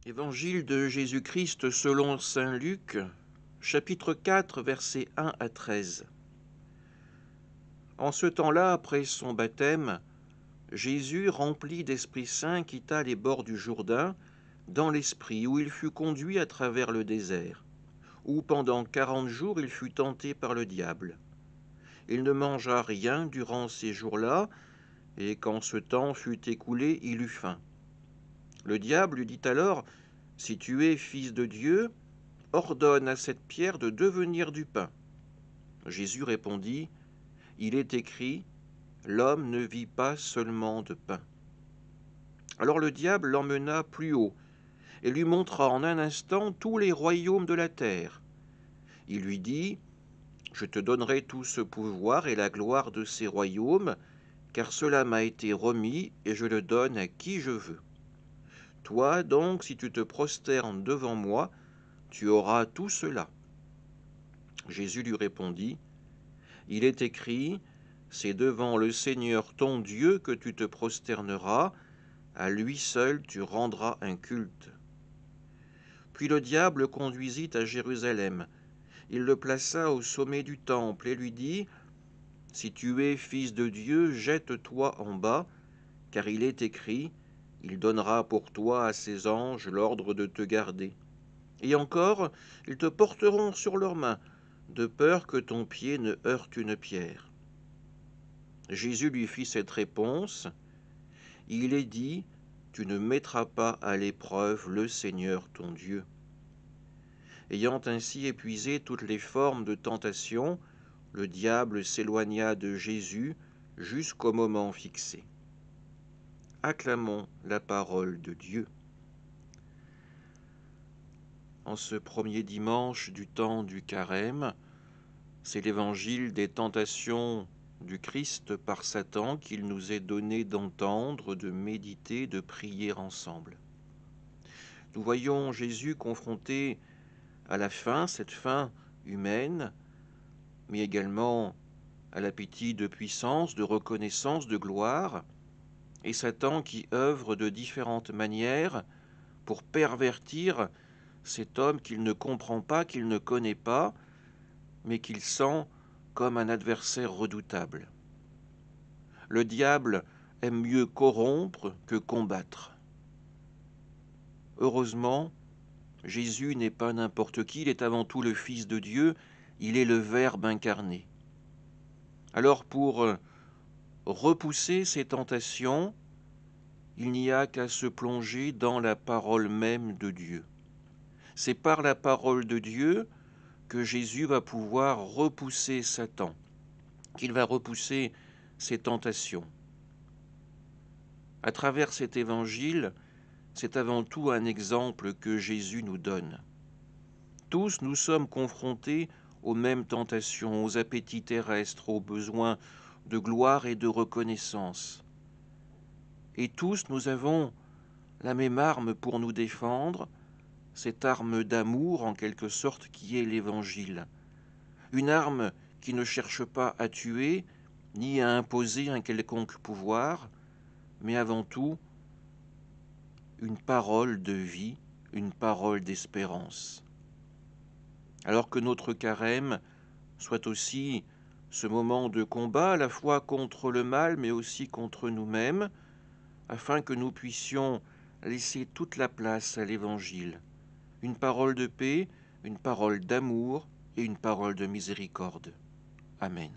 Évangile de Jésus-Christ selon saint Luc, chapitre 4, versets 1 à 13. En ce temps-là, après son baptême, Jésus, rempli d'Esprit Saint, quitta les bords du Jourdain dans l'Esprit, où il fut conduit à travers le désert, où pendant 40 jours il fut tenté par le diable. Il ne mangea rien durant ces jours-là, et quand ce temps fut écoulé, il eut faim. Le diable lui dit alors, « Si tu es fils de Dieu, ordonne à cette pierre de devenir du pain. » Jésus répondit, « Il est écrit, l'homme ne vit pas seulement de pain. » Alors le diable l'emmena plus haut et lui montra en un instant tous les royaumes de la terre. Il lui dit, « Je te donnerai tout ce pouvoir et la gloire de ces royaumes, car cela m'a été remis et je le donne à qui je veux. Toi donc, si tu te prosternes devant moi, tu auras tout cela. » Jésus lui répondit, « Il est écrit, c'est devant le Seigneur ton Dieu que tu te prosterneras, à lui seul tu rendras un culte. » Puis le diable le conduisit à Jérusalem. Il le plaça au sommet du temple et lui dit, « Si tu es fils de Dieu, jette-toi en bas, car il est écrit, il donnera pour toi à ses anges l'ordre de te garder. Et encore, ils te porteront sur leurs mains, de peur que ton pied ne heurte une pierre. » Jésus lui fit cette réponse, « Il est dit, tu ne mettras pas à l'épreuve le Seigneur ton Dieu. » Ayant ainsi épuisé toutes les formes de tentation, le diable s'éloigna de Jésus jusqu'au moment fixé. Acclamons la parole de Dieu. En ce premier dimanche du temps du Carême, c'est l'évangile des tentations du Christ par Satan qu'il nous est donné d'entendre, de méditer, de prier ensemble. Nous voyons Jésus confronté à la faim, cette faim humaine, mais également à l'appétit de puissance, de reconnaissance, de gloire, et Satan qui œuvre de différentes manières pour pervertir cet homme qu'il ne comprend pas, qu'il ne connaît pas, mais qu'il sent comme un adversaire redoutable. Le diable aime mieux corrompre que combattre. Heureusement, Jésus n'est pas n'importe qui, il est avant tout le Fils de Dieu, il est le Verbe incarné. Alors pour repousser ces tentations, il n'y a qu'à se plonger dans la parole même de Dieu. C'est par la parole de Dieu que Jésus va pouvoir repousser Satan, qu'il va repousser ses tentations. À travers cet évangile, c'est avant tout un exemple que Jésus nous donne. Tous nous sommes confrontés aux mêmes tentations, aux appétits terrestres, aux besoins de gloire et de reconnaissance. Et tous nous avons la même arme pour nous défendre, cette arme d'amour en quelque sorte qui est l'Évangile. Une arme qui ne cherche pas à tuer, ni à imposer un quelconque pouvoir, mais avant tout une parole de vie, une parole d'espérance. Alors que notre carême soit aussi ce moment de combat à la fois contre le mal mais aussi contre nous-mêmes, afin que nous puissions laisser toute la place à l'Évangile. Une parole de paix, une parole d'amour et une parole de miséricorde. Amen.